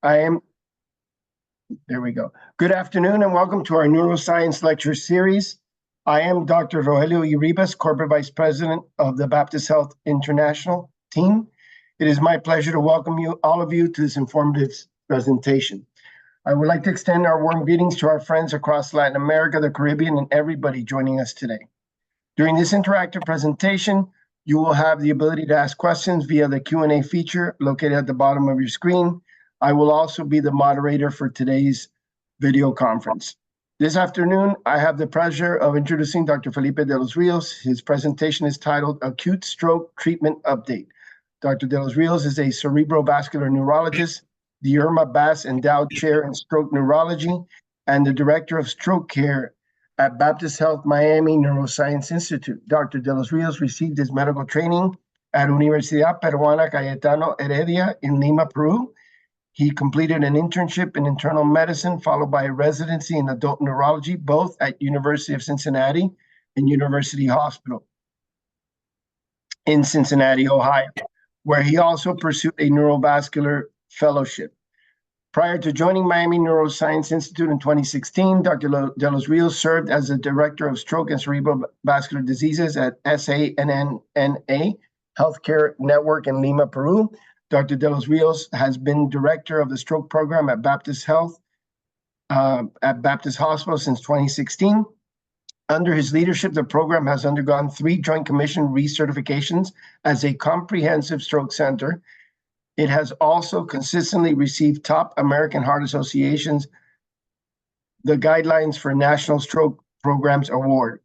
There we go. Good afternoon and welcome to our Neuroscience lecture series. I am Dr. Rogelio Uribe, Corporate Vice President of the Baptist Health International team. It is my pleasure to welcome all of you to this informative presentation. I would like to extend our warm greetings to our friends across Latin America, the Caribbean, and everybody joining us today. During this interactive presentation, you will have the ability to ask questions via the Q&A feature located at the bottom of your screen. I will also be the moderator for today's video conference. This afternoon, I have the pleasure of introducing Dr. Felipe De Los Rios. His presentation is titled Acute Stroke Treatment Update. Dr. De Los Rios is a cerebrovascular neurologist, the Irma Bass Endowed Chair in Stroke Neurology, and the Director of Stroke Care at Baptist Health Miami Neuroscience Institute. Dr. De Los Rios received his medical training at Universidad Peruana Cayetano Heredia in Lima, Peru. He completed an internship in internal medicine, followed by a residency in adult neurology, both at University of Cincinnati and University Hospital in Cincinnati, Ohio, where he also pursued a neurovascular fellowship. Prior to joining Miami Neuroscience Institute in 2016, Dr. De Los Rios served as the Director of Stroke and Cerebrovascular Diseases at SANNA Healthcare Network in Lima, Peru. Dr. De Los Rios has been Director of the Stroke Program at Baptist Health, at Baptist Hospital since 2016. Under his leadership, the program has undergone 3 Joint Commission recertifications as a comprehensive stroke center. It has also consistently received top American Heart Association's the Guidelines for National Stroke Programs Award.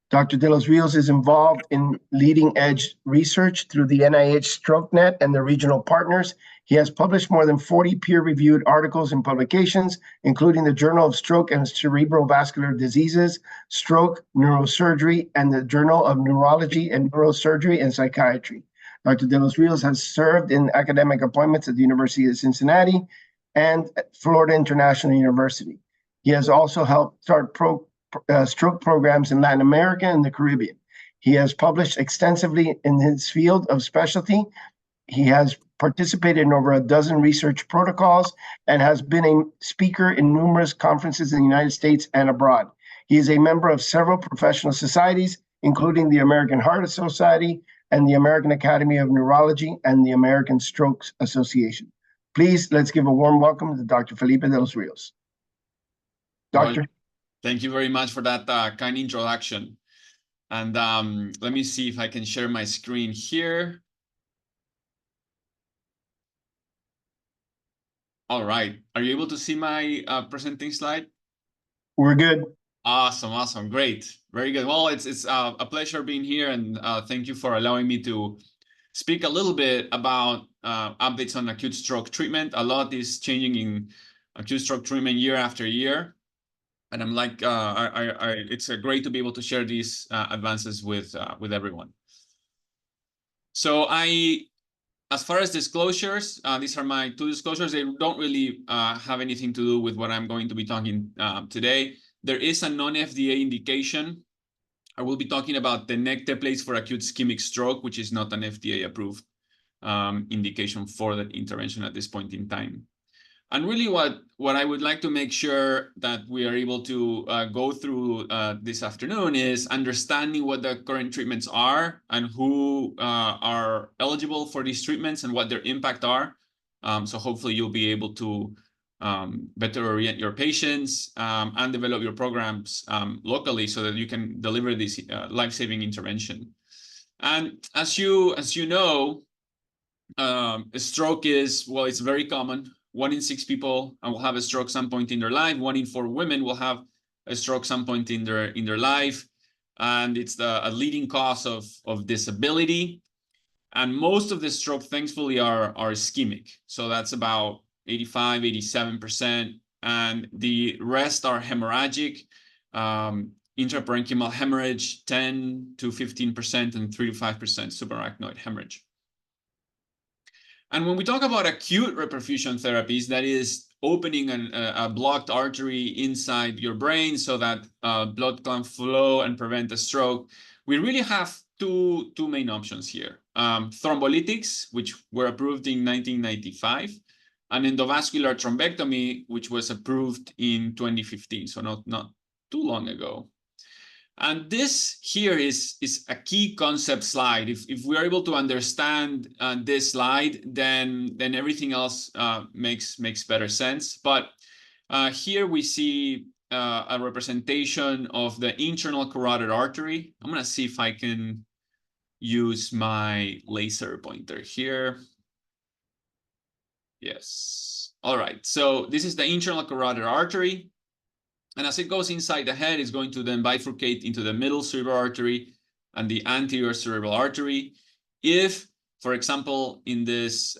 Dr. De Los Rios is involved in leading-edge research through the NIH StrokeNet and the regional partners. He has published more than 40 peer-reviewed articles and publications, including the Journal of Stroke and Cerebrovascular Diseases, Stroke, Neurosurgery, and the Journal of Neurology and Neurosurgery and Psychiatry. Dr. De Los Rios has served in academic appointments at the University of Cincinnati and Florida International University. He has also helped start stroke programs in Latin America and the Caribbean. He has published extensively in his field of specialty. He has participated in over a dozen research protocols and has been a speaker in numerous conferences in the United States and abroad. He is a member of several professional societies, including the American Heart Society and the American Academy of Neurology and the American Stroke Association. Please, let's give a warm welcome to Dr. Felipe De Los Rios. Doctor. Well, thank you very much for that kind introduction. And let me see if I can share my screen here. All right. Are you able to see my presenting slide? We're good. Awesome, awesome, great, very good. Well, it's a pleasure being here, and thank you for allowing me to speak a little bit about updates on acute stroke treatment. A lot is changing in acute stroke treatment year after year, and I'm like, it's great to be able to share these advances with everyone. So as far as disclosures, these are my 2 disclosures. They don't really have anything to do with what I'm going to be talking today. There is a non-FDA indication. I will be talking about the neck templates for acute ischemic stroke, which is not an FDA-approved indication for that intervention at this point in time. And really what I would like to make sure that we are able to go through this afternoon is understanding what the current treatments are and who are eligible for these treatments and what their impact are. So hopefully you'll be able to better orient your patients and develop your programs locally so that you can deliver this life-saving intervention. And as you know, a stroke is, well, it's very common. 1 in 6 people will have a stroke some point in their life. 1 in 4 women will have a stroke some point in their life, and it's a leading cause of disability. And most of the stroke, thankfully, are ischemic. So that's about 85, 87%, and the rest are hemorrhagic, intraparenchymal hemorrhage, 10 to 15%, and 3 to 5% subarachnoid hemorrhage. And when we talk about acute reperfusion therapies, that is opening a blocked artery inside your brain so that blood can flow and prevent a stroke, we really have two main options here. Thrombolytics, which were approved in 1995, an endovascular thrombectomy, which was approved in 2015, so not too long ago. And this here is a key concept slide. If we are able to understand this slide, then everything else makes better sense. But here we see a representation of the internal carotid artery. I'm going to see if I can use my laser pointer here. Yes. All right. So this is the internal carotid artery. And as it goes inside the head, it's going to then bifurcate into the middle cerebral artery and the anterior cerebral artery. If, for example, in this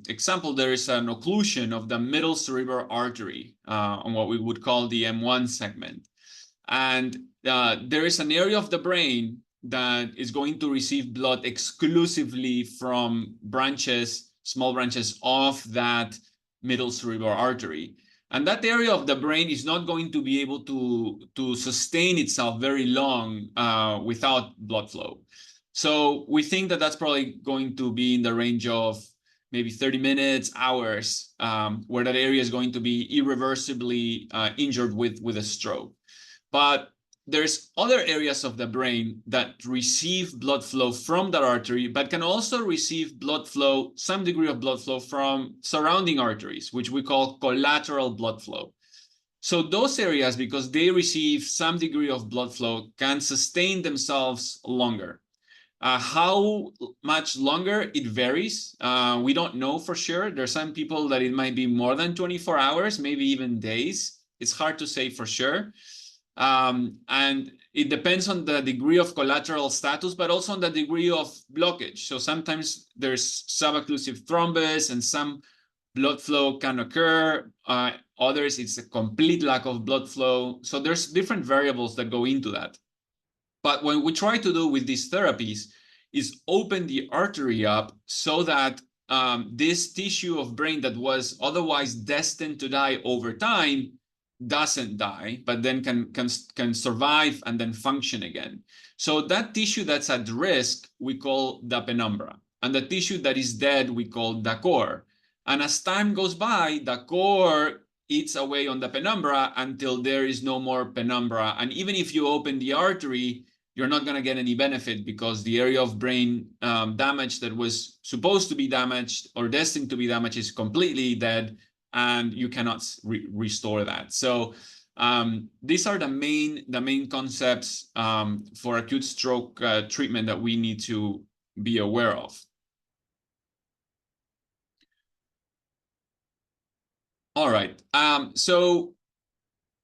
example, there is an occlusion of the middle cerebral artery on what we would call the M1 segment. And there is an area of the brain that is going to receive blood exclusively from branches, small branches of that middle cerebral artery. And that area of the brain is not going to be able to sustain itself very long without blood flow. So we think that that's probably going to be in the range of maybe 30 minutes, hours, where that area is going to be irreversibly injured with a stroke. But there's other areas of the brain that receive blood flow from that artery, but can also receive blood flow, some degree of blood flow from surrounding arteries, which we call collateral blood flow. So those areas, because they receive some degree of blood flow, can sustain themselves longer. How much longer? It varies. We don't know for sure. There's some people that it might be more than 24 hours, maybe even days. It's hard to say for sure. And it depends on the degree of collateral status, but also on the degree of blockage. So sometimes there's subocclusive thrombus and some blood flow can occur. Others, it's a complete lack of blood flow. So there's different variables that go into that. But what we try to do with these therapies is open the artery up so that this tissue of brain that was otherwise destined to die over time doesn't die, but then can survive and then function again. So that tissue that's at risk, we call the penumbra. And the tissue that is dead, we call the core. And as time goes by, the core eats away on the penumbra until there is no more penumbra. And even if you open the artery, you're not going to get any benefit because the area of brain damage that was supposed to be damaged or destined to be damaged is completely dead, and you cannot restore that. So these are the main concepts for acute stroke treatment that we need to be aware of. All right. So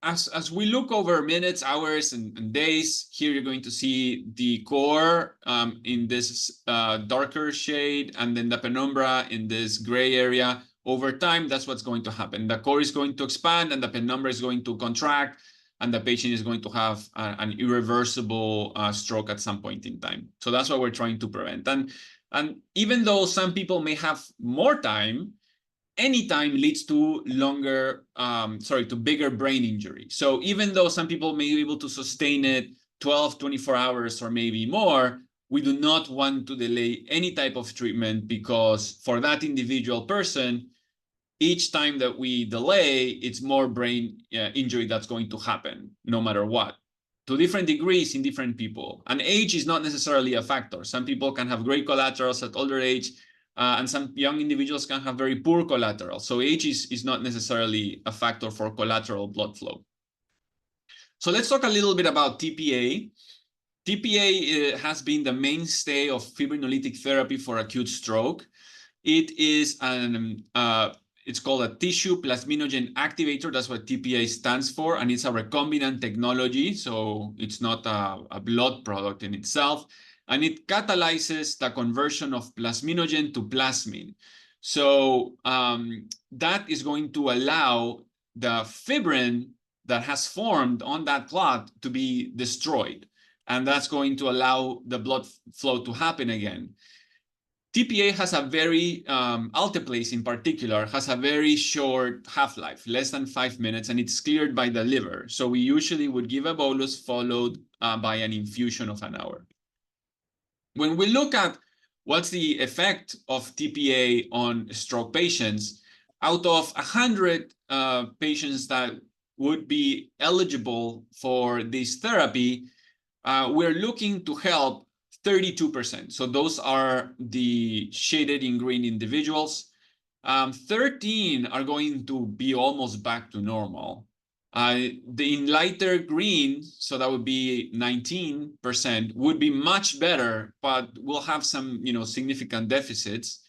as we look over minutes, hours, and days, here you're going to see the core in this darker shade, and then the penumbra in this gray area. Over time, that's what's going to happen. The core is going to expand, and the penumbra is going to contract, and the patient is going to have an irreversible stroke at some point in time. So that's what we're trying to prevent. And even though some people may have more time, any time leads to to bigger brain injury. So even though some people may be able to sustain it 12, 24 hours or maybe more, we do not want to delay any type of treatment, because for that individual person, each time that we delay, it's more brain injury that's going to happen no matter what, to different degrees in different people. And age is not necessarily a factor. Some people can have great collaterals at older age, and some young individuals can have very poor collateral. So age is not necessarily a factor for collateral blood flow. So let's talk a little bit about TPA. TPA has been the mainstay of fibrinolytic therapy for acute stroke. It is it's called a tissue plasminogen activator. That's what TPA stands for. And it's a recombinant technology. So it's not a blood product in itself. And it catalyzes the conversion of plasminogen to plasmin. So that is going to allow the fibrin that has formed on that clot to be destroyed. And that's going to allow the blood flow to happen again. TPA has a very, alteplase in particular, has a very short half-life, less than 5 minutes, and it's cleared by the liver. So we usually would give a bolus followed by an infusion of an hour. When we look at what's the effect of TPA on stroke patients, out of 100 patients that would be eligible for this therapy, we're looking to help 32%. So those are the shaded in green individuals. 13 are going to be almost back to normal. In lighter green, so that would be 19%, would be much better, but we'll have some, significant deficits.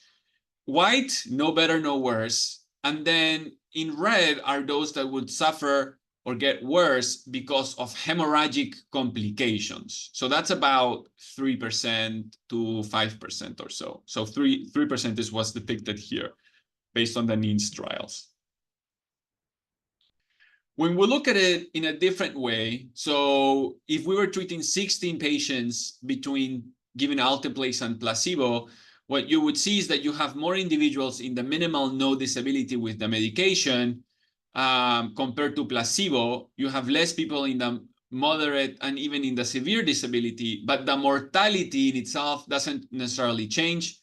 White, no better, no worse. And then in red are those that would suffer or get worse because of hemorrhagic complications. So that's about 3% to 5% or so. So 3% is what's depicted here based on the NINS trials. When we look at it in a different way, so if we were treating 16 patients between giving alteplase and placebo, what you would see is that you have more individuals in the minimal no disability with the medication compared to placebo. You have less people in the moderate and even in the severe disability, but the mortality in itself doesn't necessarily change.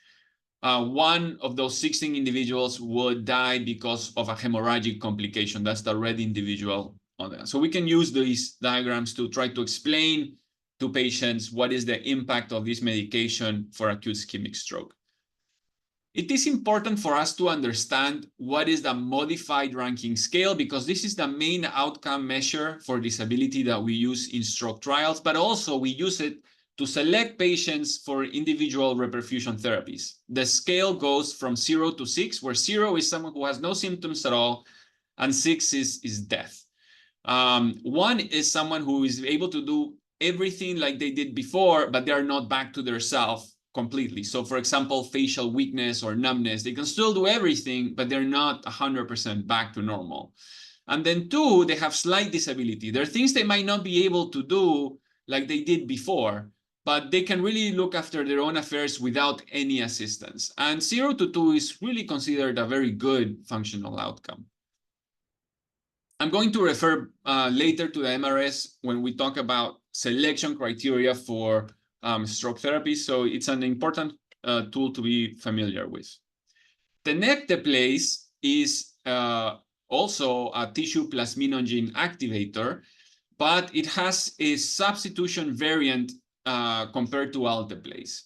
One of those 16 individuals would die because of a hemorrhagic complication. That's the red individual on there. So we can use these diagrams to try to explain to patients what is the impact of this medication for acute ischemic stroke. It is important for us to understand what is the modified ranking scale, because this is the main outcome measure for disability that we use in stroke trials, but also we use it to select patients for individual reperfusion therapies. The scale goes from 0 to 6, where 0 is someone who has no symptoms at all, and 6 is death. 1 is someone who is able to do everything like they did before, but they are not back to their self completely. So for example, facial weakness or numbness, they can still do everything, but they're not 100% back to normal. And then 2, they have slight disability. There are things they might not be able to do like they did before, but they can really look after their own affairs without any assistance. And 0 to 2 is really considered a very good functional outcome. I'm going to refer later to the MRS when we talk about selection criteria for stroke therapy. So it's an important tool to be familiar with. Tenecteplase is also a tissue plasminogen activator, but it has a substitution variant compared to alteplase.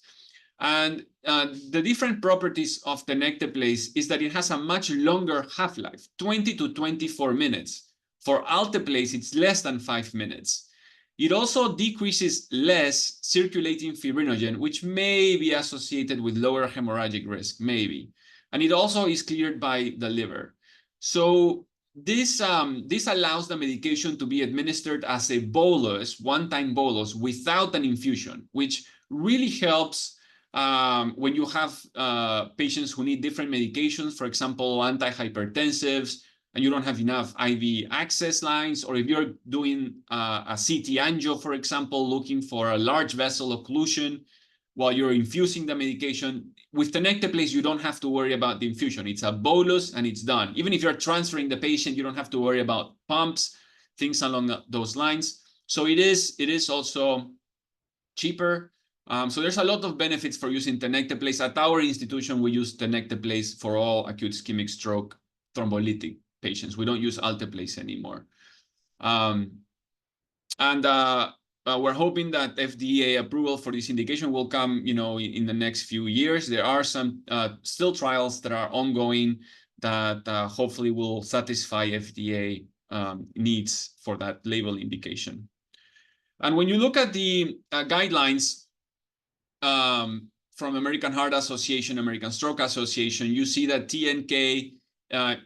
And the different properties of tenecteplase is that it has a much longer half-life, 20 to 24 minutes. For alteplase, it's less than 5 minutes. It also decreases less circulating fibrinogen, which may be associated with lower hemorrhagic risk, maybe. And it also is cleared by the liver. So this allows the medication to be administered as a bolus, one-time bolus, without an infusion, which really helps when you have patients who need different medications, for example, antihypertensives, and you don't have enough IV access lines, or if you're doing a CT angio, for example, looking for a large vessel occlusion while you're infusing the medication. With tenecteplase, you don't have to worry about the infusion. It's a bolus and it's done. Even if you're transferring the patient, you don't have to worry about pumps, things along those lines. So it is also cheaper. So there's a lot of benefits for using tenecteplase. At our institution, we use tenecteplase for all acute ischemic stroke thrombolytic patients. We don't use alteplase anymore. We're hoping that FDA approval for this indication will come, in the next few years. There are some still trials that are ongoing that hopefully will satisfy FDA needs for that label indication. And when you look at the guidelines from American Heart Association, American Stroke Association, you see that TNK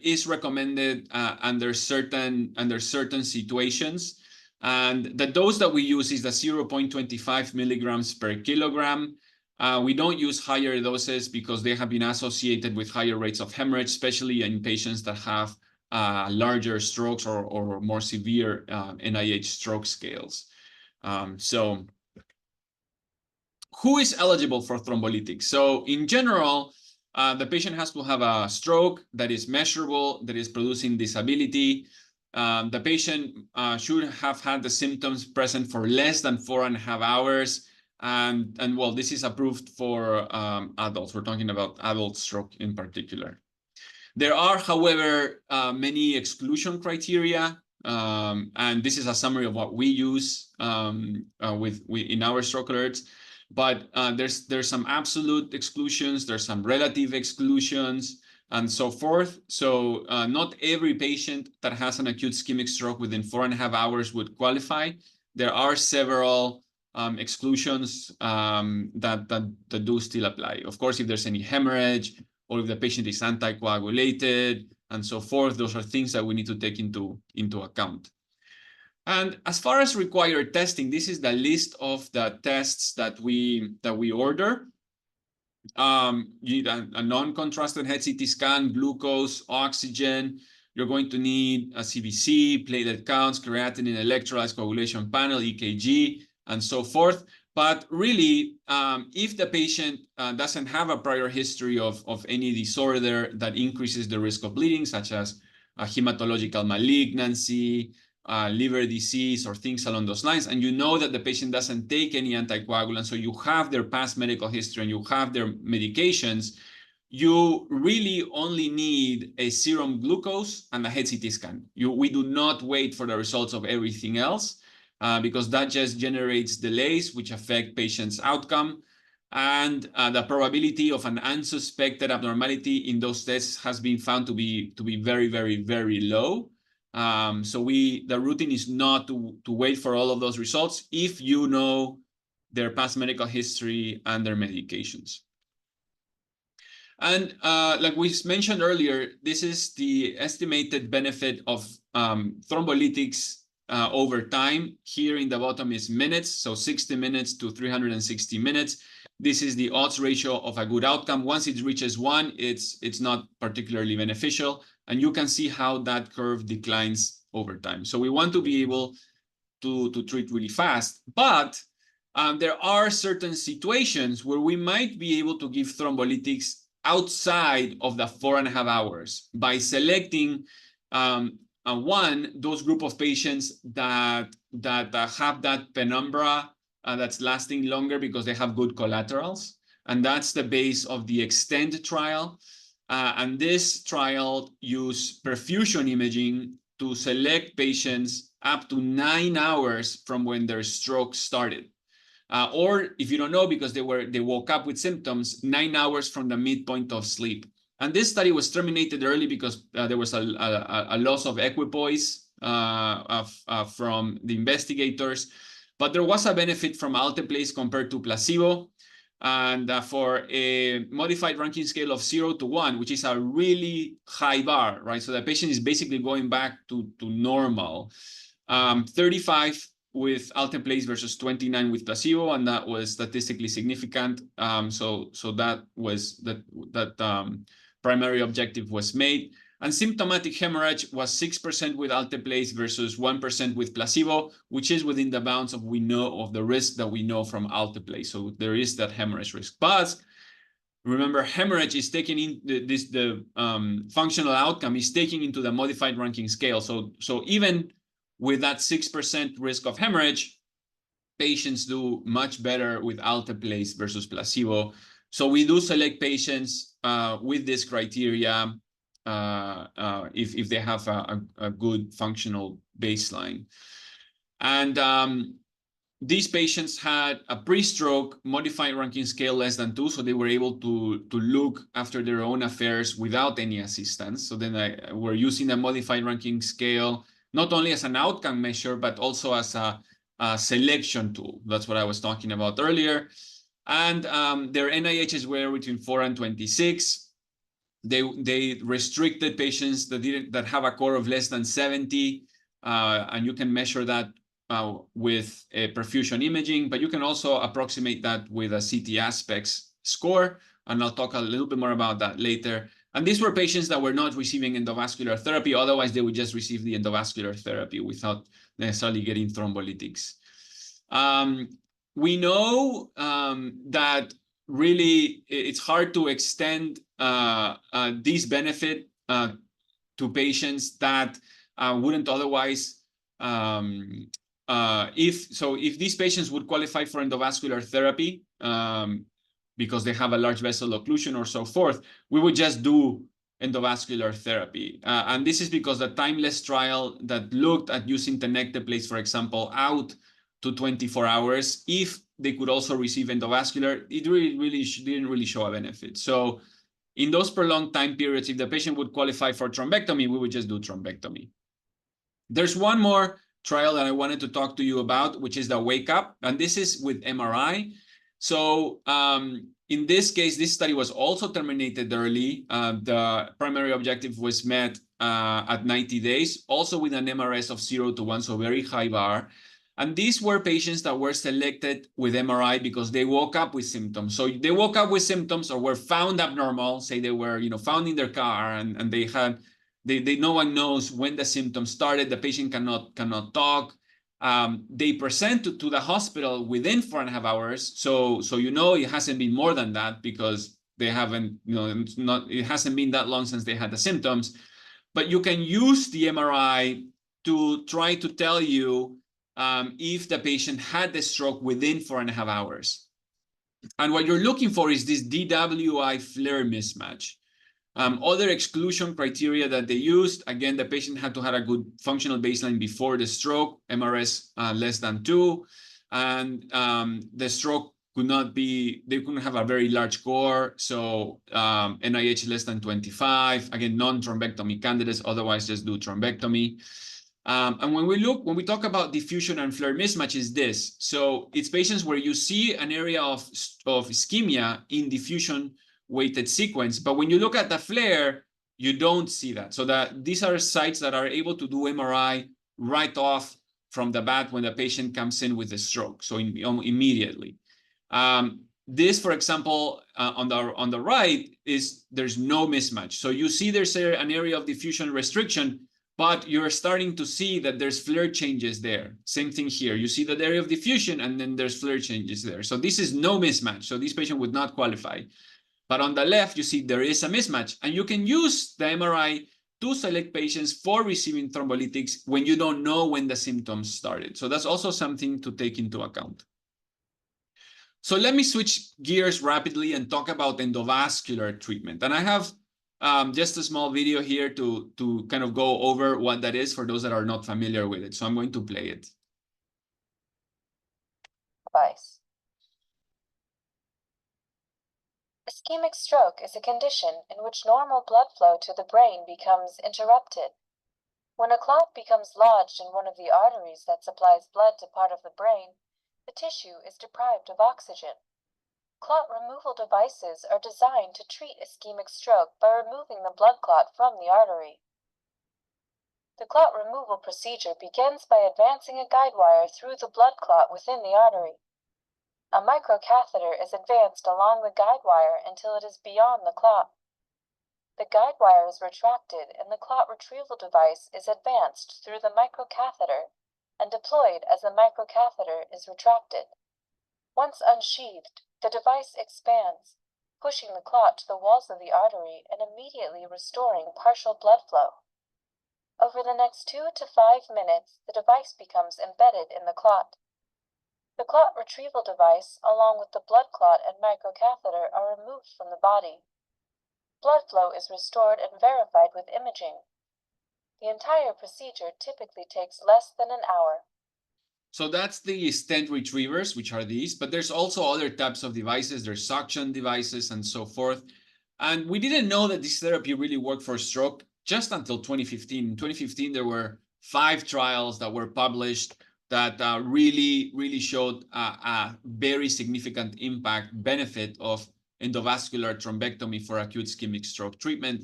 is recommended under certain situations. And the dose that we use is the 0.25 milligrams per kilogram. We don't use higher doses because they have been associated with higher rates of hemorrhage, especially in patients that have larger strokes or more severe NIH stroke scales. So who is eligible for thrombolytics? So in general, the patient has to have a stroke that is measurable, that is producing disability. The patient should have had the symptoms present for less than 4.5 hours. And well, this is approved for adults. We're talking about adult stroke in particular. There are, however, many exclusion criteria, and this is a summary of what we use in our stroke alerts. But there's some absolute exclusions, there's some relative exclusions, and so forth. So not every patient that has an acute ischemic stroke within 4.5 hours would qualify. There are several exclusions that do still apply. Of course, if there's any hemorrhage, or if the patient is anticoagulated, and so forth, those are things that we need to take into account. And as far as required testing, this is the list of the tests that we order. You need a non-contrasted head CT scan, glucose, oxygen. You're going to need a CBC, platelet counts, creatinine, electrolytes, coagulation panel, EKG, and so forth. But really, if the patient doesn't have a prior history of any disorder that increases the risk of bleeding, such as a hematological malignancy, liver disease, or things along those lines, and you know that the patient doesn't take any anticoagulant, so you have their past medical history and you have their medications, you really only need a serum glucose and a head CT scan. We do not wait for the results of everything else, because that just generates delays which affect patients' outcome. And the probability of an unsuspected abnormality in those tests has been found to be very, very, very low. So the routine is not to wait for all of those results if you know their past medical history and their medications. And like we mentioned earlier, this is the estimated benefit of thrombolytics over time. Here in the bottom is minutes, so 60 minutes to 360 minutes. This is the odds ratio of a good outcome. Once it reaches 1, it's not particularly beneficial, and you can see how that curve declines over time. So we want to be able to treat really fast, but there are certain situations where we might be able to give thrombolytics outside of the 4.5 hours by selecting those group of patients that have that penumbra that's lasting longer because they have good collaterals. And that's the base of the Extend trial. And this trial used perfusion imaging to select patients up to 9 hours from when their stroke started. Or if you don't know, because they woke up with symptoms, 9 hours from the midpoint of sleep. And this study was terminated early because there was a loss of equipoise from the investigators. But there was a benefit from alteplase compared to placebo. And for a modified ranking scale of 0 to 1, which is a really high bar, right? So the patient is basically going back to normal. 35 with alteplase versus 29 with placebo, and that was statistically significant. So that was that primary objective was made. And symptomatic hemorrhage was 6% with alteplase versus 1% with placebo, which is within the bounds of the risk that we know from alteplase. So there is that hemorrhage risk. But remember, hemorrhage is taken in the functional outcome is taken into the modified ranking scale. So even with that 6% risk of hemorrhage, patients do much better with alteplase versus placebo. So we do select patients with this criteria if they have a good functional baseline. And these patients had a pre-stroke modified ranking scale less than 2, so they were able to look after their own affairs without any assistance. So then we're using the modified ranking scale not only as an outcome measure, but also as a selection tool. That's what I was talking about earlier. And their NIHs were between 4 and 26. They restricted patients that have a core of less than 70, and you can measure that with a perfusion imaging, but you can also approximate that with a CT aspects score, and I'll talk a little bit more about that later. And these were patients that were not receiving endovascular therapy. Otherwise, they would just receive the endovascular therapy without necessarily getting thrombolytics. We know that really it's hard to extend this benefit to patients that wouldn't otherwise, if these patients would qualify for endovascular therapy because they have a large vessel occlusion or so forth, we would just do endovascular therapy. And this is because the timeless trial that looked at using tenecteplase, for example, out to 24 hours, if they could also receive endovascular, it really didn't really show a benefit. So in those prolonged time periods, if the patient would qualify for thrombectomy, we would just do thrombectomy. There's one more trial that I wanted to talk to you about, which is the Wake Up, and this is with MRI. So in this case, this study was also terminated early. The primary objective was met at 90 days, also with an MRS of 0 to 1, so very high bar. And these were patients that were selected with MRI because they woke up with symptoms. So they woke up with symptoms or were found abnormal, say they were, found in their car and they had, no one knows when the symptoms started. The patient cannot talk. They present to the hospital within 4.5 hours. So it hasn't been more than that because they haven't, it hasn't been that long since they had the symptoms. But you can use the MRI to try to tell you if the patient had the stroke within 4.5 hours. And what you're looking for is this DWI flare mismatch. Other exclusion criteria that they used, again, the patient had to have a good functional baseline before the stroke, MRS less than 2, and the stroke could not be, they couldn't have a very large core, so NIH less than 25, again, non-thrombectomy candidates, otherwise just do thrombectomy. And when we talk about diffusion and flare mismatch is this. So it's patients where you see an area of ischemia in diffusion weighted sequence, but when you look at the flare, you don't see that. So that these are sites that are able to do MRI right off from the bat when the patient comes in with a stroke, so immediately. This, for example, on the right is there's no mismatch. So you see there's an area of diffusion restriction, but you're starting to see that there's flare changes there. Same thing here. You see that area of diffusion, and then there's flare changes there. So this is no mismatch. So this patient would not qualify. But on the left, you see there is a mismatch. And you can use the MRI to select patients for receiving thrombolytics when you don't know when the symptoms started. So that's also something to take into account. So let me switch gears rapidly and talk about endovascular treatment. And I have just a small video here to kind of go over what that is for those that are not familiar with it. So I'm going to play it. Device. Ischemic stroke is a condition in which normal blood flow to the brain becomes interrupted. When a clot becomes lodged in one of the arteries that supplies blood to part of the brain, the tissue is deprived of oxygen. Clot removal devices are designed to treat ischemic stroke by removing the blood clot from the artery. The clot removal procedure begins by advancing a guide wire through the blood clot within the artery. A microcatheter is advanced along the guide wire until it is beyond the clot. The guide wire is retracted and the clot retrieval device is advanced through the microcatheter and deployed as the microcatheter is retracted. Once unsheathed, the device expands, pushing the clot to the walls of the artery and immediately restoring partial blood flow. Over the next 2 to 5 minutes, the device becomes embedded in the clot. The clot retrieval device, along with the blood clot and microcatheter, are removed from the body. Blood flow is restored and verified with imaging. The entire procedure typically takes less than an hour. So that's the stent retrievers, which are these, but there's also other types of devices. There's suction devices and so forth. And we didn't know that this therapy really worked for stroke just until 2015. In 2015, there were 5 trials that were published that really showed a very significant benefit of endovascular thrombectomy for acute ischemic stroke treatment.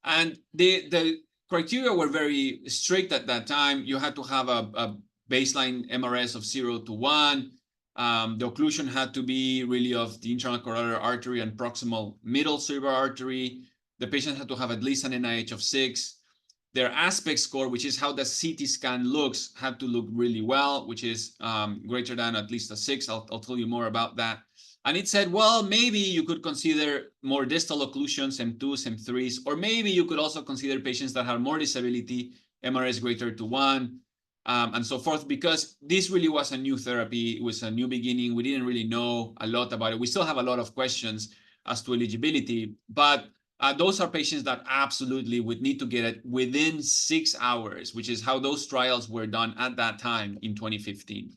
And the criteria were very strict at that time. You had to have a baseline MRS of 0 to 1. The occlusion had to be really of the internal carotid artery and proximal middle cerebral artery. The patient had to have at least an NIH of 6. Their aspect score, which is how the CT scan looks, had to look really well, which is greater than at least a 6. I'll tell you more about that. And it said, well, maybe you could consider more distal occlusions, M2s, M3s, or maybe you could also consider patients that have more disability, MRS greater to 1, and so forth, because this really was a new therapy. It was a new beginning. We didn't really know a lot about it. We still have a lot of questions as to eligibility, but those are patients that absolutely would need to get it within 6 hours, which is how those trials were done at that time in 2015.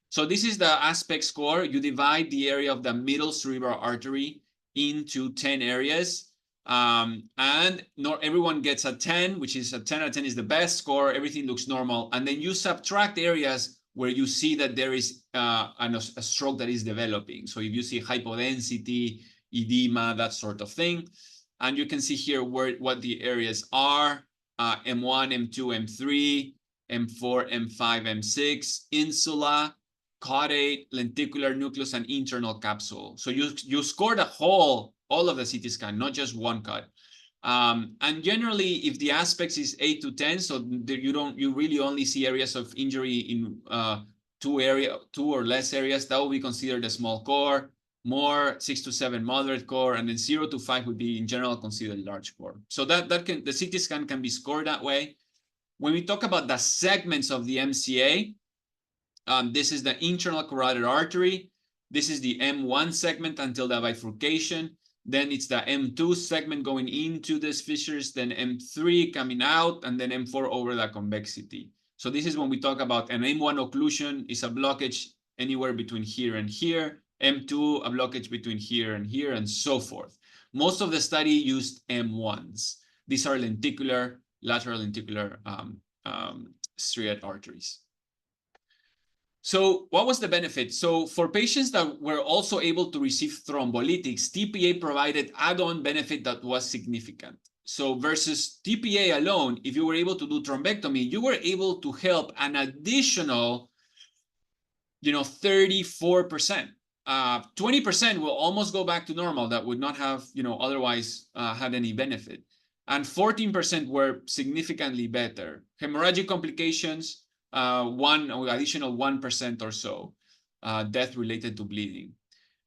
So this is the aspect score. You divide the area of the middle cerebral artery into 10 areas. And not everyone gets a 10, which is a 10 out of 10 is the best score. Everything looks normal. And then you subtract areas where you see that there is a stroke that is developing. So if you see hypodensity, edema, that sort of thing. And you can see here what the areas are, M1, M2, M3, M4, M5, M6, insula, caudate, lenticular nucleus, and internal capsule. So you score the all of the CT scan, not just one cut. And generally, if the aspects is 8 to 10, so you really only see areas of injury in two or less areas, that will be considered a small core. More 6 to 7 moderate core, and then 0 to 5 would be in general considered large core. So the CT scan can be scored that way. When we talk about the segments of the MCA, this is the internal carotid artery. This is the M1 segment until the bifurcation. Then it's the M2 segment going into these fissures, then M3 coming out, and then M4 over the convexity. So this is when we talk about an M1 occlusion is a blockage anywhere between here and here. M2, a blockage between here, and so forth. Most of the study used M1s. These are lenticular, lateral lenticular striate arteries. So what was the benefit? So for patients that were also able to receive thrombolytics, TPA provided add-on benefit that was significant. So versus TPA alone, if you were able to do thrombectomy, you were able to help an additional, 34%. 20% will almost go back to normal that would not have, otherwise had any benefit. And 14% were significantly better. Hemorrhagic complications, additional 1% or so, death related to bleeding.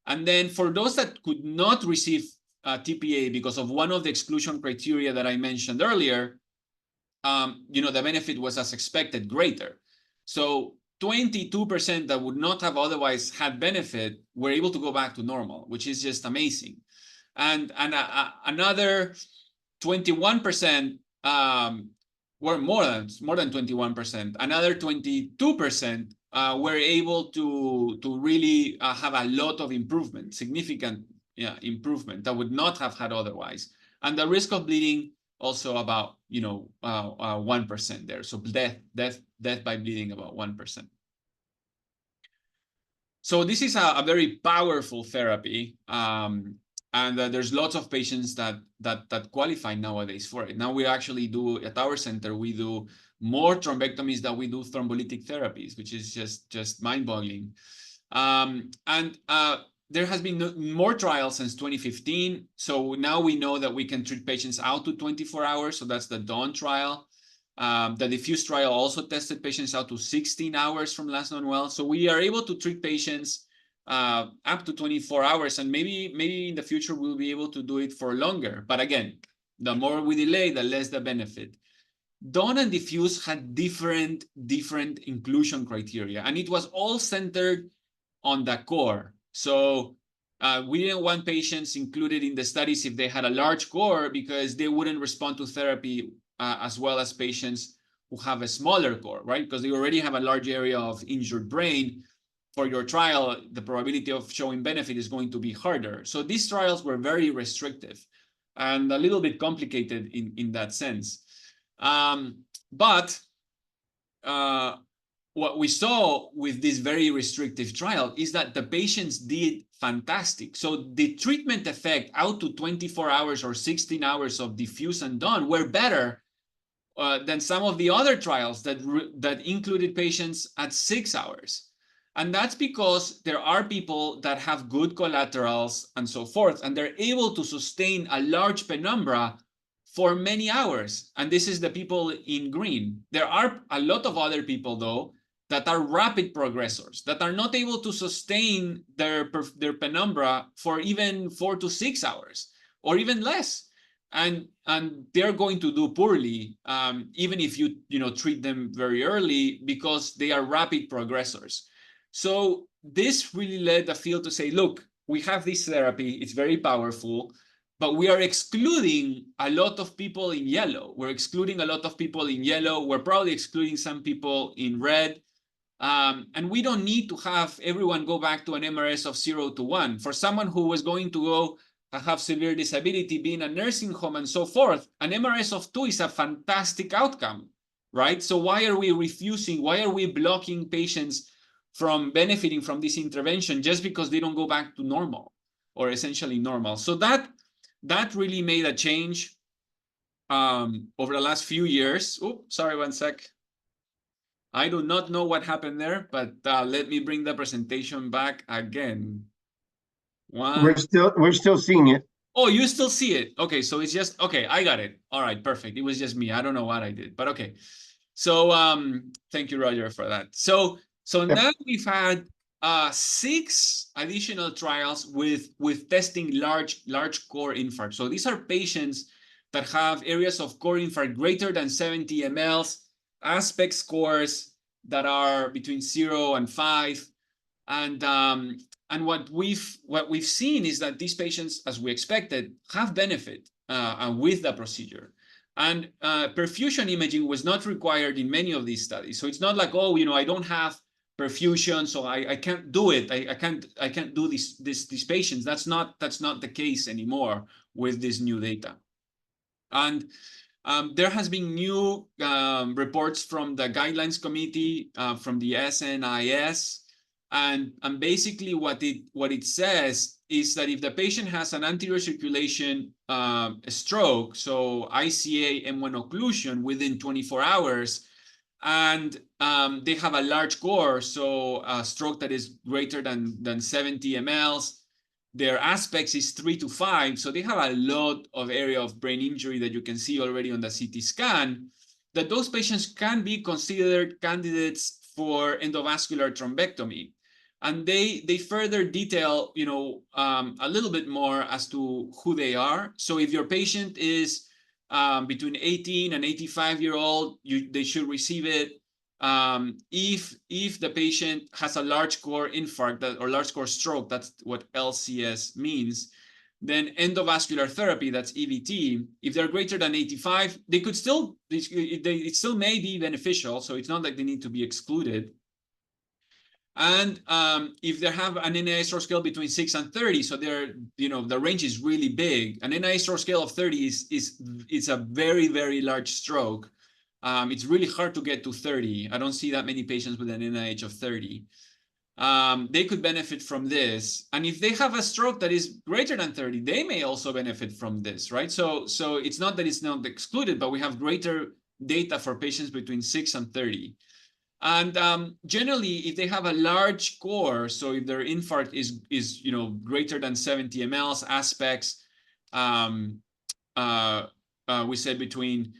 And then for those that could not receive TPA because of one of the exclusion criteria that I mentioned earlier, the benefit was as expected greater. So 22% that would not have otherwise had benefit were able to go back to normal, which is just amazing. And another 21% were more than 21%. Another 22% were able to really have a lot of improvement, significant improvement that would not have had otherwise. And the risk of bleeding also about 1% there. So death by bleeding about 1%. So this is a very powerful therapy, and there's lots of patients that qualify nowadays for it. Now we actually do at our center, we do more thrombectomies than we do thrombolytic therapies, which is just mind-boggling. There has been more trials since 2015. So now we know that we can treat patients out to 24 hours. So that's the DAWN trial. The diffuse trial also tested patients out to 16 hours from last known well. So we are able to treat patients up to 24 hours. And maybe in the future, we'll be able to do it for longer. But again, the more we delay, the less the benefit. DAWN and diffuse had different inclusion criteria. And it was all centered on the core. So we didn't want patients included in the studies if they had a large core because they wouldn't respond to therapy as well as patients who have a smaller core, right? Because they already have a large area of injured brain. For your trial, the probability of showing benefit is going to be harder. So these trials were very restrictive and a little bit complicated in that sense. But what we saw with this very restrictive trial is that the patients did fantastic. So the treatment effect out to 24 hours or 16 hours of diffuse and DAWN were better than some of the other trials that included patients at 6 hours. And that's because there are people that have good collaterals and so forth, and they're able to sustain a large penumbra for many hours. And this is the people in green. There are a lot of other people, though, that are rapid progressors, that are not able to sustain their penumbra for even 4 to 6 hours, or even less. And they're going to do poorly, even if you treat them very early, because they are rapid progressors. So this really led the field to say, look, we have this therapy, it's very powerful, but we are excluding a lot of people in yellow. We're excluding a lot of people in yellow. We're probably excluding some people in red. And we don't need to have everyone go back to an MRS of 0 to 1. For someone who was going to go have severe disability, be in a nursing home and so forth, an MRS of 2 is a fantastic outcome, right? So why are we refusing, why are we blocking patients from benefiting from this intervention just because they don't go back to normal or essentially normal? So that really made a change over the last few years. Oh, sorry, one sec. I do not know what happened there, but let me bring the presentation back again. We're still seeing it. Oh, you still see it? Okay, so it's just, okay, I got it. All right, perfect. It was just me. I don't know what I did, but okay. So thank you, Roger, for that. So now we've had 6 additional trials with testing large core infarct. So these are patients that have areas of core infarct greater than 70 mLs, aspect scores that are between 0 and 5, and what we've seen is that these patients, as we expected, have benefit with the procedure. And perfusion imaging was not required in many of these studies. So it's not like, oh, I don't have perfusion, so I can't do it. I can't do these patients. That's not the case anymore with this new data. And there has been new reports from the guidelines committee, from the SNIS, and basically what it says is that if the patient has an anterior circulation stroke, so ICA M1 occlusion within 24 hours, and they have a large core, so a stroke that is greater than 70 mLs, their aspects is 3 to 5, so they have a lot of area of brain injury that you can see already on the CT scan, that those patients can be considered candidates for endovascular thrombectomy. And they further detail, a little bit more as to who they are. So if your patient is between 18 and 85-year-old, they should receive it. If the patient has a large core infarct or large core stroke, that's what LCS means, then endovascular therapy, that's EVT, if they're greater than 85, it still may be beneficial. So it's not like they need to be excluded. And if they have an NIH scale between 6 and 30, so the range is really big. An NIH scale of 30 is a very, very large stroke. It's really hard to get to 30. I don't see that many patients with an NIH of 30. They could benefit from this. And if they have a stroke that is greater than 30, they may also benefit from this, right? So it's not that it's not excluded, but we have greater data for patients between 6 and 30. And generally, if they have a large core, so if their infarct is greater than 70 mLs, aspects, we said between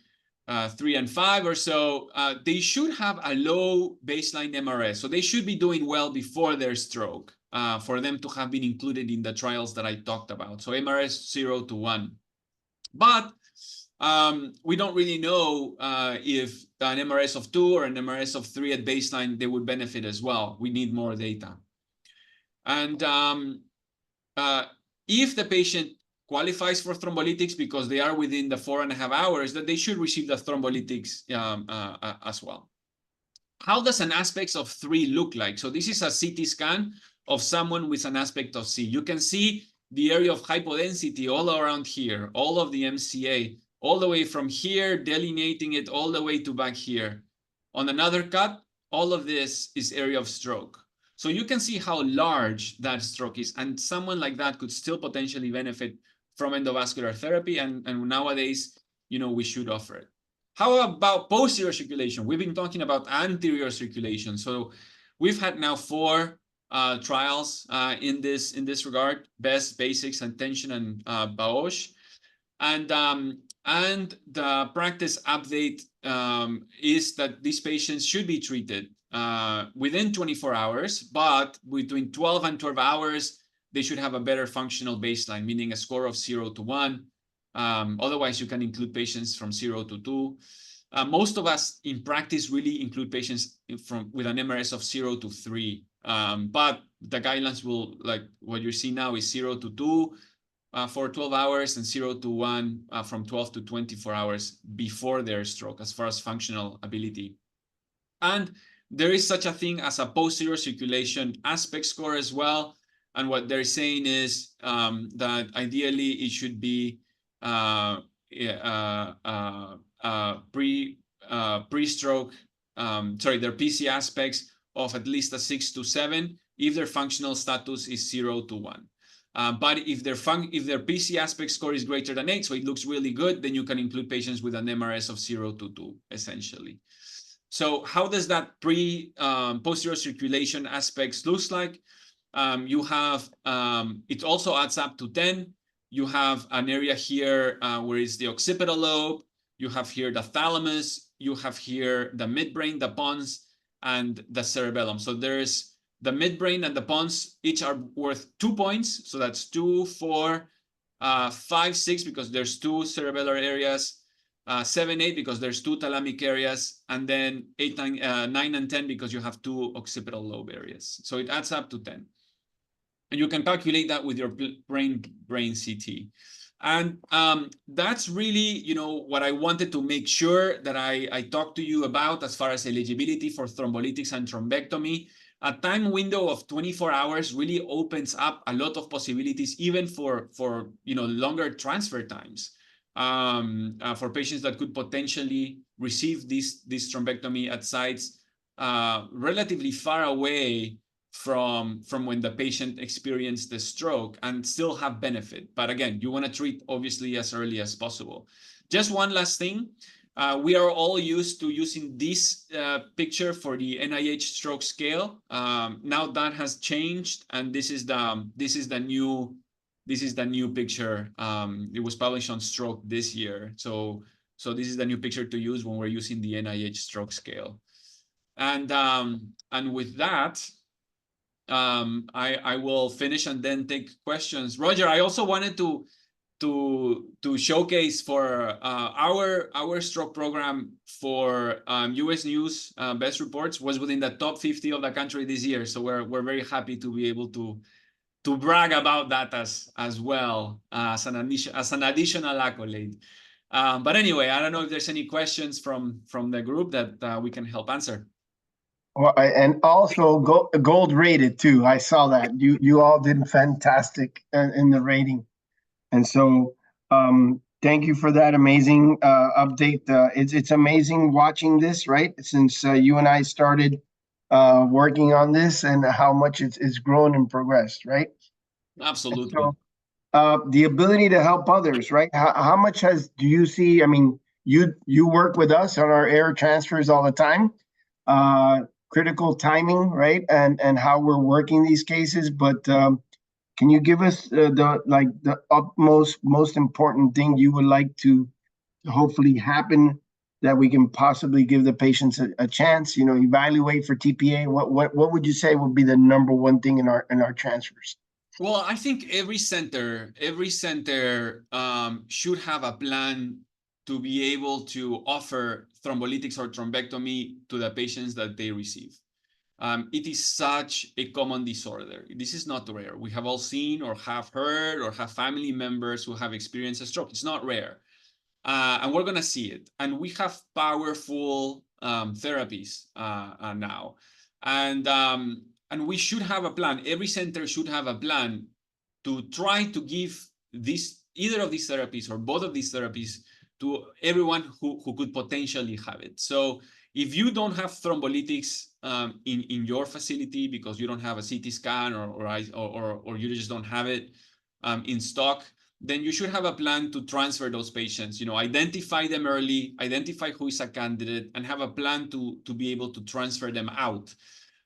3 and 5 or so, they should have a low baseline MRS. So they should be doing well before their stroke for them to have been included in the trials that I talked about. So MRS 0 to 1. But we don't really know if an MRS of 2 or an MRS of 3 at baseline, they would benefit as well. We need more data. And if the patient qualifies for thrombolytics because they are within the 4.5 hours, that they should receive the thrombolytics as well. How does an aspect of 3 look like? So this is a CT scan of someone with an aspect of C. You can see the area of hypodensity all around here, all of the MCA, all the way from here, delineating it all the way to back here. On another cut, all of this is area of stroke. So you can see how large that stroke is, and someone like that could still potentially benefit from endovascular therapy, and nowadays, we should offer it. How about posterior circulation? We've been talking about anterior circulation. So we've had now 4 trials in this regard: BEST, BASICS, and Tension, and BAOSH. And the practice update is that these patients should be treated within 24 hours, but between 12 and 12 hours, they should have a better functional baseline, meaning a score of 0 to 1. Otherwise, you can include patients from 0 to 2. Most of us in practice really include patients with an MRS of 0 to 3. But the guidelines will, like what you see now, is 0 to 2. for 12 hours and 0 to 1 from 12 to 24 hours before their stroke as far as functional ability. And there is such a thing as a posterior circulation aspect score as well. And what they're saying is that ideally it should be pre-stroke, their PC aspects of at least a 6 to 7 if their functional status is 0 to 1. But if their PC aspect score is greater than 8, so it looks really good, then you can include patients with an MRS of 0 to 2, essentially. So how does that posterior circulation aspects looks like? You have, it also adds up to 10. You have an area here where it's the occipital lobe. You have here the thalamus. You have here the midbrain, the pons, and the cerebellum. So there's the midbrain and the pons, each are worth 2 points. So that's 2, 4, 5, 6, because there's 2 cerebellar areas. 7, 8 because there's 2 thalamic areas, and then 8, 9, and 10 because you have 2 occipital lobe areas. So it adds up to 10. And you can calculate that with your brain CT. And that's really, what I wanted to make sure that I talked to you about as far as eligibility for thrombolytics and thrombectomy. A time window of 24 hours really opens up a lot of possibilities, even for longer transfer times. For patients that could potentially receive this thrombectomy at sites relatively far away from when the patient experienced the stroke and still have benefit. But again, you want to treat obviously as early as possible. Just one last thing. We are all used to using this picture for the NIH stroke scale. Now that has changed, and this is the new picture. It was published on Stroke this year. So this is the new picture to use when we're using the NIH stroke scale. And with that, I will finish and then take questions. Roger, I also wanted to showcase for our stroke program for US News Best Reports was within the top 50 of the country this year. So we're very happy to be able to brag about that as well as an additional accolade. But anyway, I don't know if there's any questions from the group that we can help answer. Well, and also gold rated too. I saw that you all did fantastic in the rating, and so thank you for that amazing update. It's amazing watching this, right? Since you and I started working on this, and how much it's grown and progressed, right? Absolutely. So, the ability to help others, right? How much do you see? I mean, you work with us on our air transfers all the time. Critical timing, right? And how we're working these cases. But can you give us the utmost, most important thing you would like to hopefully happen, that we can possibly give the patients a chance, evaluate for TPA? What would you say would be the number one thing in our transfers? Well, I think every center should have a plan to be able to offer thrombolytics or thrombectomy to the patients that they receive. It is such a common disorder. This is not rare. We have all seen or have heard or have family members who have experienced a stroke. It's not rare. And we're going to see it. And we have powerful therapies now. And we should have a plan. Every center should have a plan to try to give either of these therapies or both of these therapies to everyone who could potentially have it. So if you don't have thrombolytics in your facility because you don't have a CT scan or you just don't have it in stock, then you should have a plan to transfer those patients. Identify them early, identify who is a candidate, and have a plan to be able to transfer them out.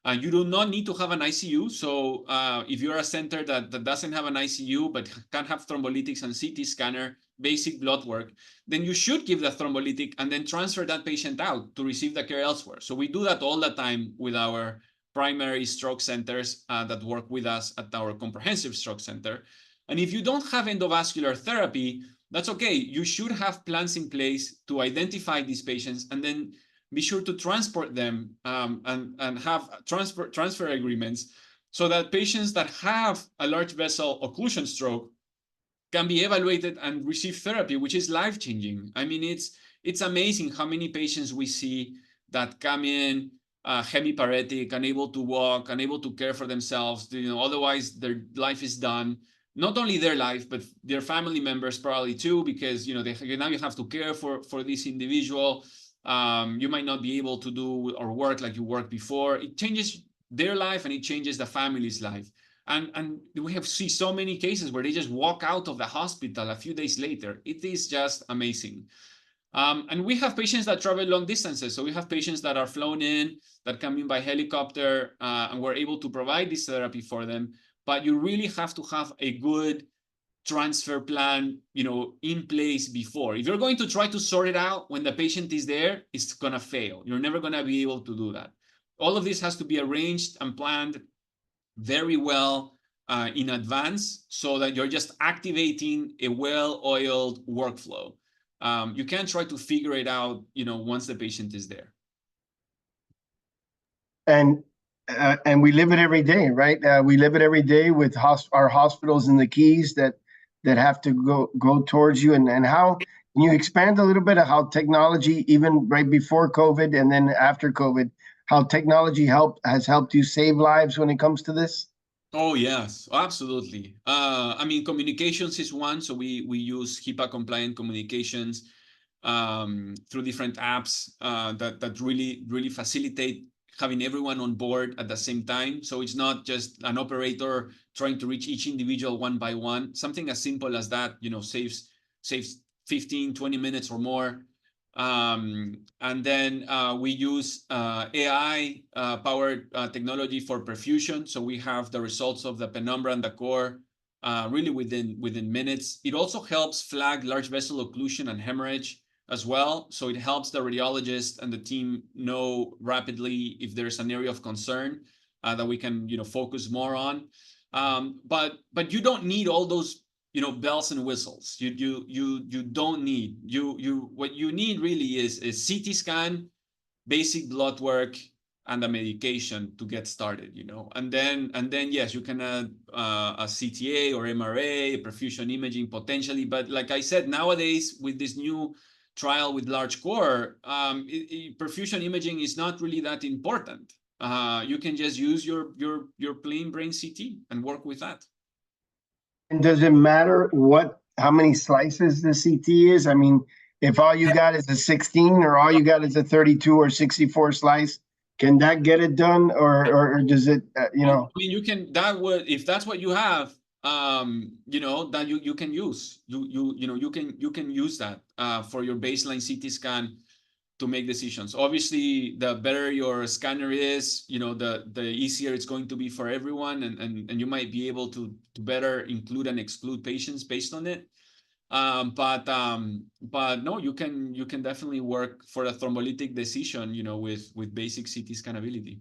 You do not need to have an ICU. So if you're a center that doesn't have an ICU but can have thrombolytics and CT scanner, basic blood work, then you should give the thrombolytic and then transfer that patient out to receive the care elsewhere. So we do that all the time with our primary stroke centers that work with us at our comprehensive stroke center. And if you don't have endovascular therapy, that's okay. You should have plans in place to identify these patients and then be sure to transport them and have transfer agreements so that patients that have a large vessel occlusion stroke can be evaluated and receive therapy, which is life-changing. I mean, it's amazing how many patients we see that come in hemiparetic, unable to walk, unable to care for themselves. Otherwise their life is done. Not only their life, but their family members probably too, because now you have to care for this individual. You might not be able to do or work like you worked before. It changes their life and it changes the family's life. And we have seen so many cases where they just walk out of the hospital a few days later. It is just amazing. And we have patients that travel long distances. So we have patients that are flown in, that come in by helicopter, and we're able to provide this therapy for them. But you really have to have a good transfer plan, in place before. If you're going to try to sort it out when the patient is there, it's gonna fail. You're never gonna be able to do that. All of this has to be arranged and planned very well in advance, so that you're just activating a well-oiled workflow. You can't try to figure it out, once the patient is there. And we live it every day, right? We live it every day with our hospitals in the Keys that have to go towards you. And how can you expand a little bit of how technology, even right before COVID and then after COVID, how technology has helped you save lives when it comes to this? Oh, yes, absolutely. I mean, communications is one. So we use HIPAA compliant communications through different apps that really facilitate having everyone on board at the same time. So it's not just an operator trying to reach each individual one by one. Something as simple as that, saves 15, 20 minutes or more. And then we use AI powered technology for perfusion. So we have the results of the penumbra and the core really within minutes. It also helps flag large vessel occlusion and hemorrhage as well. So it helps the radiologist and the team know rapidly if there's an area of concern that we can focus more on. But you don't need all those bells and whistles. You don't need. What you need really is a CT scan, basic blood work, and a medication to get started. And then yes, you can add a CTA or MRA, perfusion imaging potentially. But like I said, nowadays with this new trial with large core, perfusion imaging is not really that important. You can just use your plain brain CT and work with that. And does it matter how many slices the CT is? I mean, if all you got is a 16 or all you got is a 32 or 64 slice, can that get it done, or does it? I mean, you can. If that's what you have, that you can use. You can use that for your baseline CT scan to make decisions. Obviously, the better your scanner is, the easier it's going to be for everyone, and you might be able to better include and exclude patients based on it. But no, you can definitely work for a thrombolytic decision, with basic CT scanability.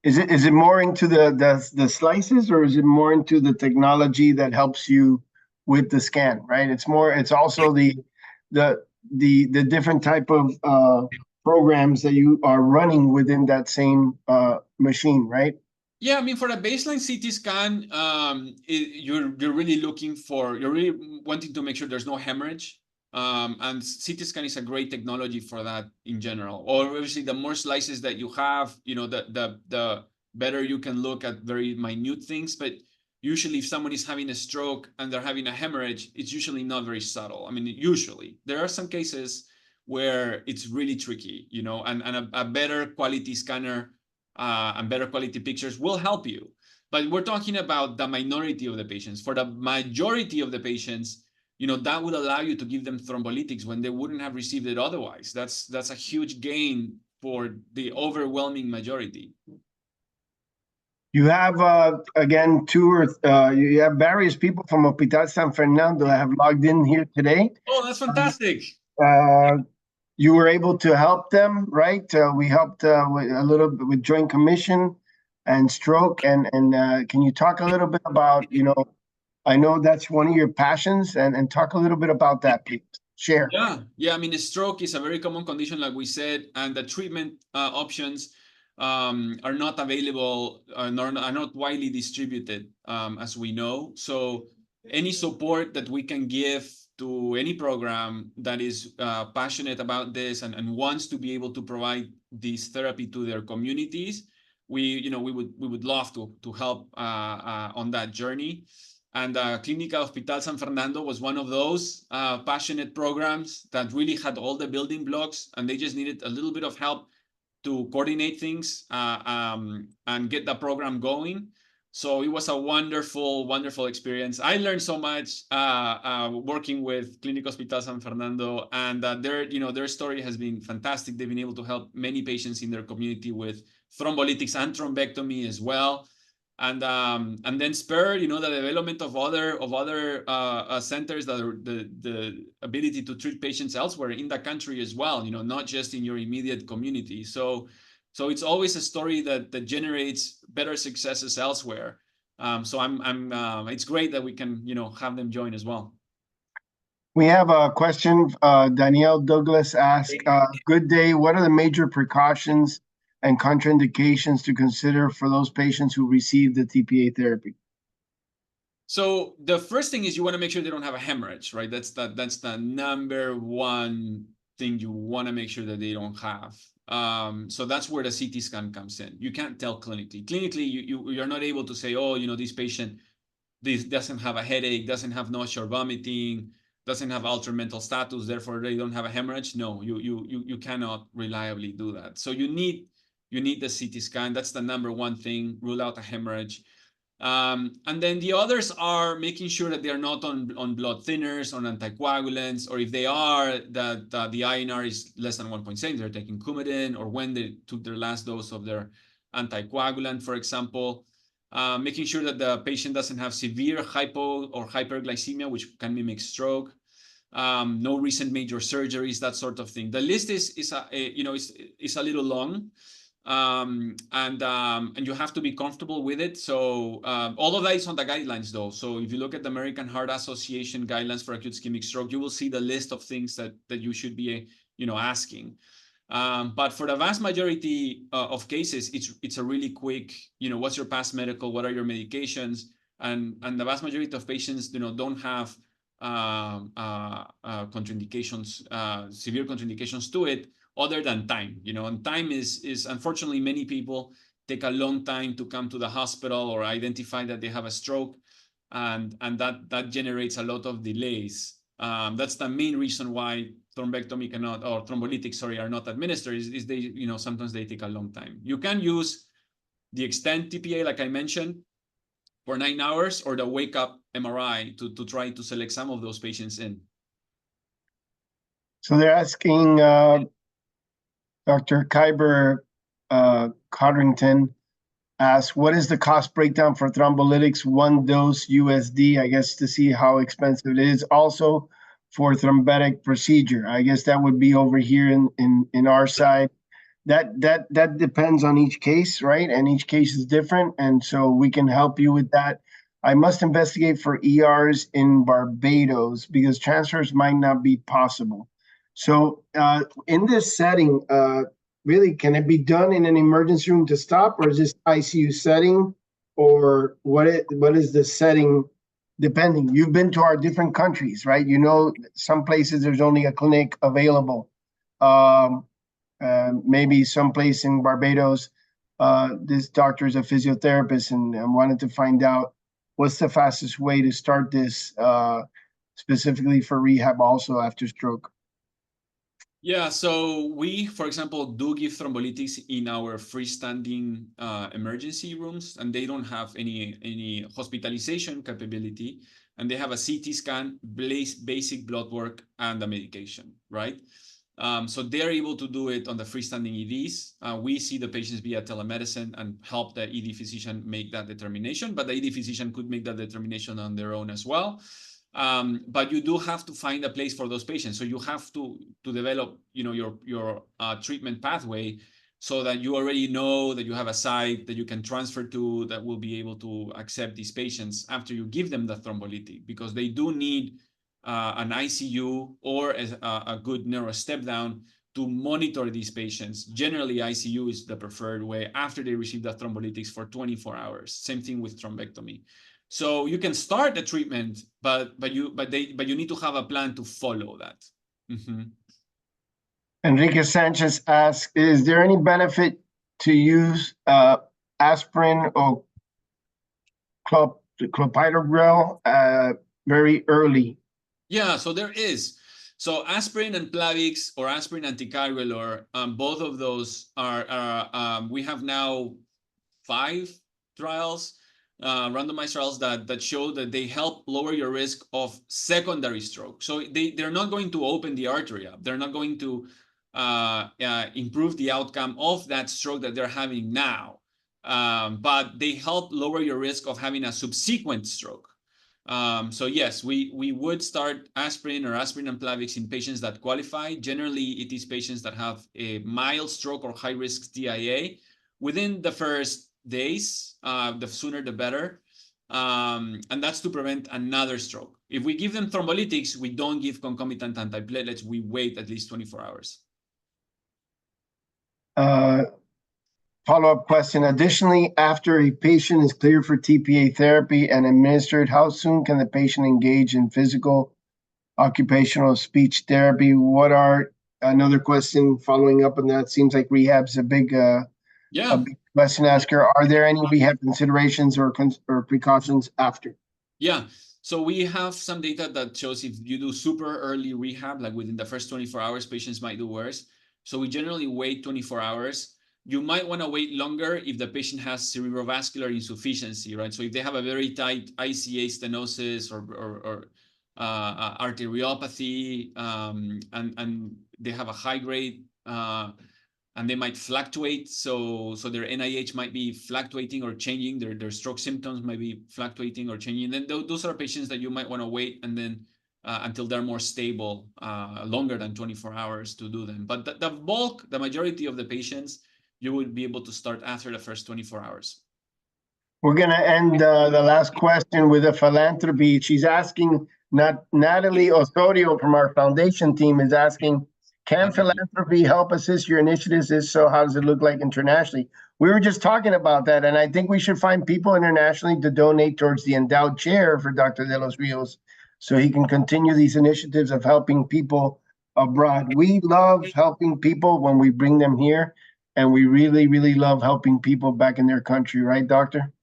Is it more into the slices, or is it more into the technology that helps you with the scan? Right. It's also the different type of programs that you are running within that same machine, right? Yeah, I mean, for a baseline CT scan, you're really wanting to make sure there's no hemorrhage. And CT scan is a great technology for that in general. Or obviously, the more slices that you have, the better you can look at very minute things. But usually, if someone is having a stroke and they're having a hemorrhage, it's usually not very subtle. I mean, usually there are some cases where it's really tricky, and a better quality scanner and better quality pictures will help you. But we're talking about the minority of the patients. For the majority of the patients, that would allow you to give them thrombolytics when they wouldn't have received it otherwise. That's a huge gain for the overwhelming majority. You have again you have various people from Hospital San Fernando that have logged in here today. Oh, that's fantastic. You were able to help them, right? We helped with a little bit with Joint Commission and stroke, and can you talk a little bit about, I know that's one of your passions, and talk a little bit about that, please. Share. Yeah. I mean, a stroke is a very common condition, like we said, and the treatment options are not available, are not widely distributed, as we know. So any support that we can give to any program that is passionate about this and wants to be able to provide this therapy to their communities, we would love to help on that journey. And Clínica Hospital San Fernando was one of those passionate programs that really had all the building blocks, and they just needed a little bit of help to coordinate things and get the program going. So it was a wonderful, wonderful experience. I learned so much working with Clínica Hospital San Fernando, and their story has been fantastic. They've been able to help many patients in their community with thrombolytics and thrombectomy as well. And then spur, the development of other centers that are the ability to treat patients elsewhere in the country as well, not just in your immediate community. So it's always a story that generates better successes elsewhere. So it's great that we can, have them join as well. We have a question. Danielle Douglas asked, good day. What are the major precautions and contraindications to consider for those patients who receive the TPA therapy? So the first thing is you want to make sure they don't have a hemorrhage, right? That's the number one thing you want to make sure that they don't have. So that's where the CT scan comes in. You can't tell clinically. Clinically, you're not able to say, oh, this patient doesn't have a headache, doesn't have nausea or vomiting, doesn't have altered mental status, therefore they don't have a hemorrhage. No, you cannot reliably do that. So you need the CT scan. That's the number one thing. Rule out a hemorrhage. And then the others are making sure that they're not on blood thinners, on anticoagulants, or if they are, that the INR is less than 1.7, they're taking Coumadin, or when they took their last dose of their anticoagulant, for example. Making sure that the patient doesn't have severe hypo or hyperglycemia, which can mimic stroke. No recent major surgeries, that sort of thing. The list is a little long. And you have to be comfortable with it. So all of that is on the guidelines, though. So if you look at the American Heart Association guidelines for acute ischemic stroke, you will see the list of things that you should be, asking. But for the vast majority of cases, it's a really quick, what's your past medical, what are your medications, and the vast majority of patients, don't have contraindications, severe contraindications to it, other than time, and time is unfortunately many people take a long time to come to the hospital or identify that they have a stroke, and that generates a lot of delays. That's the main reason why thrombectomy cannot, or thrombolytics, are not administered, is they, sometimes they take a long time. You can use the extend TPA, like I mentioned, for 9 hours, or the wake up MRI to try to select some of those patients in. So they're asking, Dr. Kyber Codrington asks, what is the cost breakdown for thrombolytics, 1 dose USD, I guess, to see how expensive it is. Also for thrombotic procedure, I guess that would be over here in our side. That depends on each case, right? And each case is different, and so we can help you with that. I must investigate for ERs in Barbados because transfers might not be possible. So in this setting, really, can it be done in an emergency room to stop, or is this ICU setting, or what is the setting? Depending, you've been to our different countries, right? Some places there's only a clinic available. Maybe someplace in Barbados, this doctor is a physiotherapist, and I wanted to find out what's the fastest way to start this, specifically for rehab also after stroke. Yeah, so we, for example, do give thrombolytics in our freestanding emergency rooms, and they don't have any hospitalization capability, and they have a CT scan, basic blood work, and the medication, right? So they're able to do it on the freestanding EDs. We see the patients via telemedicine and help the ED physician make that determination, but the ED physician could make that determination on their own as well. But you do have to find a place for those patients. So you have to develop, your treatment pathway so that you already know that you have a site that you can transfer to that will be able to accept these patients after you give them the thrombolytic, because they do need an ICU or a good neuro step down to monitor these patients. Generally, ICU is the preferred way after they receive the thrombolytics for 24 hours. Same thing with thrombectomy. So you can start the treatment, but you need to have a plan to follow that. Enrique Sanchez asks, is there any benefit to use aspirin or clopidogrel very early? Yeah, so there is. So aspirin and Plavix or aspirin anticoagulant, both of those are we have now 5 trials, randomized trials that show that they help lower your risk of secondary stroke. So they're not going to open the artery up. They're not going to improve the outcome of that stroke that they're having now. But they help lower your risk of having a subsequent stroke. So yes, we would start aspirin or aspirin and Plavix in patients that qualify. Generally, it is patients that have a mild stroke or high-risk TIA within the first days. The sooner the better. And that's to prevent another stroke. If we give them thrombolytics, we don't give concomitant antiplatelets. We wait at least 24 hours. Follow-up question. Additionally, after a patient is cleared for TPA therapy and administered, how soon can the patient engage in physical, occupational, speech therapy? What are, another question following up on that, seems like rehab's a big question asker. Are there any rehab considerations or precautions after? Yeah. So we have some data that shows if you do super early rehab, like within the first 24 hours, patients might do worse. So we generally wait 24 hours. You might want to wait longer if the patient has cerebrovascular insufficiency, right? So if they have a very tight ICA stenosis or arteriopathy, and they have a high grade, and they might fluctuate. So their NIH might be fluctuating or changing. Their stroke symptoms might be fluctuating or changing. Then those are patients that you might want to wait and then until they're more stable, longer than 24 hours to do them. But the majority of the patients, you would be able to start after the first 24 hours. We're going to end the last question with a philanthropy. She's asking, Natalie Osorio from our foundation team is asking, can philanthropy help assist your initiatives? If so, how does it look like internationally? We were just talking about that, and I think we should find people internationally to donate towards the endowed chair for Dr. De Los Rios so he can continue these initiatives of helping people abroad. We love helping people when we bring them here, and we really, really love helping people back in their country, right, doctor?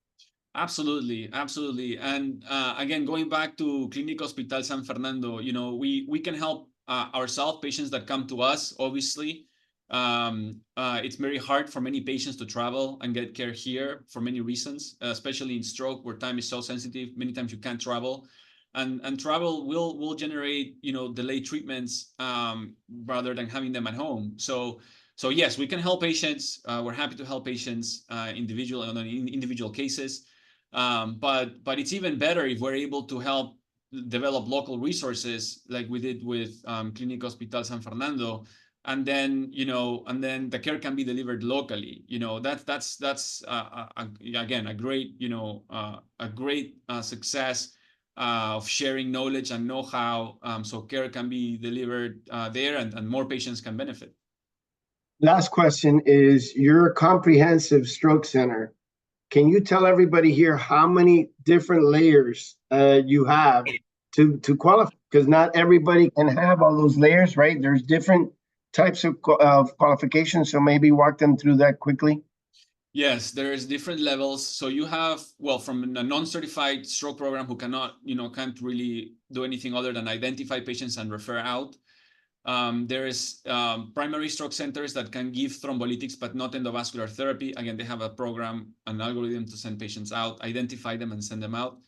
Absolutely, absolutely. And again, going back to Clínica Hospital San Fernando, we can help ourselves, patients that come to us, obviously. It's very hard for many patients to travel and get care here for many reasons, especially in stroke where time is so sensitive. Many times you can't travel. And travel will generate, delayed treatments rather than having them at home. So yes, we can help patients. We're happy to help patients in individual cases. But it's even better if we're able to help develop local resources like we did with Clínica Hospital San Fernando, and then the care can be delivered locally. That's again a great success of sharing knowledge and know-how, so care can be delivered there, and more patients can benefit. Last question is, you're a comprehensive stroke center. Can you tell everybody here how many different layers you have to qualify? Because not everybody can have all those layers, right? There's different types of qualifications, so maybe walk them through that quickly. Yes, there's different levels. So you have, from a non-certified stroke program who can't really do anything other than identify patients and refer out. There is primary stroke centers that can give thrombolytics, but not endovascular therapy. Again, they have a program, an algorithm to send patients out, identify them and send them out.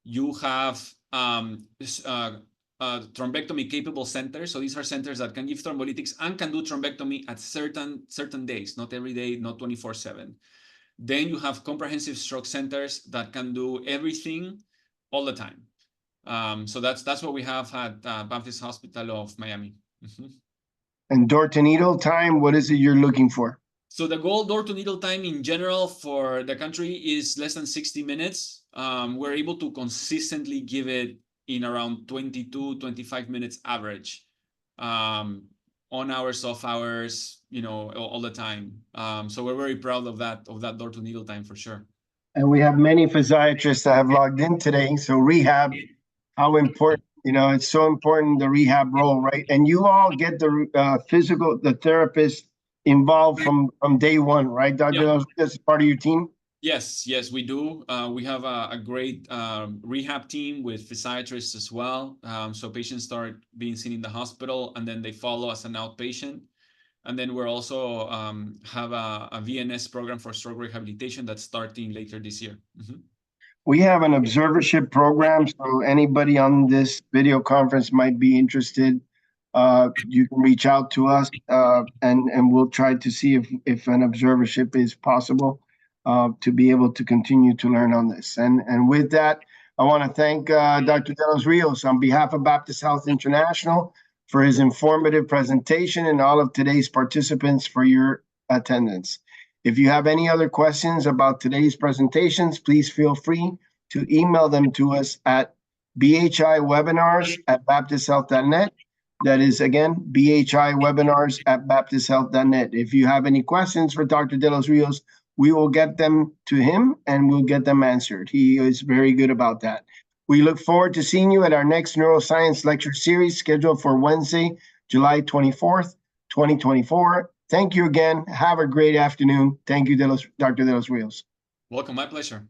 You have thrombectomy capable centers. So these are centers that can give thrombolytics and can do thrombectomy at certain days, not every day, not 24/7. Then you have comprehensive stroke centers that can do everything all the time. So that's what we have at Baptist Hospital of Miami. And door to needle time, what is it you're looking for? So the goal door to needle time in general for the country is less than 60 minutes. We're able to consistently give it in around 22, 25 minutes average, on hours, off hours, all the time. So we're very proud of that door to needle time for sure. And we have many physiatrists that have logged in today. So rehab, how important, it's so important, the rehab role, right? And you all get the the therapist involved from day one, right, Dr. Yeah. That's part of your team? Yes, we do. We have a great rehab team with physiatrists as well. So patients start being seen in the hospital and then they follow as an outpatient. And then we're also have a VNS program for stroke rehabilitation that's starting later this year. We have an observership program, so anybody on this video conference might be interested. You can reach out to us, and we'll try to see if an observership is possible to be able to continue to learn on this. And with that, I want to thank Dr. De Los Rios on behalf of Baptist Health International for his informative presentation and all of today's participants for your attendance. If you have any other questions about today's presentations, please feel free to email them to us at BHIWebinars@baptisthealth.net. That is, again, BHIWebinars@baptisthealth.net. If you have any questions for Dr. De Los Rios, we will get them to him and we'll get them answered. He is very good about that. We look forward to seeing you at our next neuroscience lecture series scheduled for Wednesday, July 24th, 2024. Thank you again. Have a great afternoon. Thank you, Dr. De Los Rios. Welcome. My pleasure.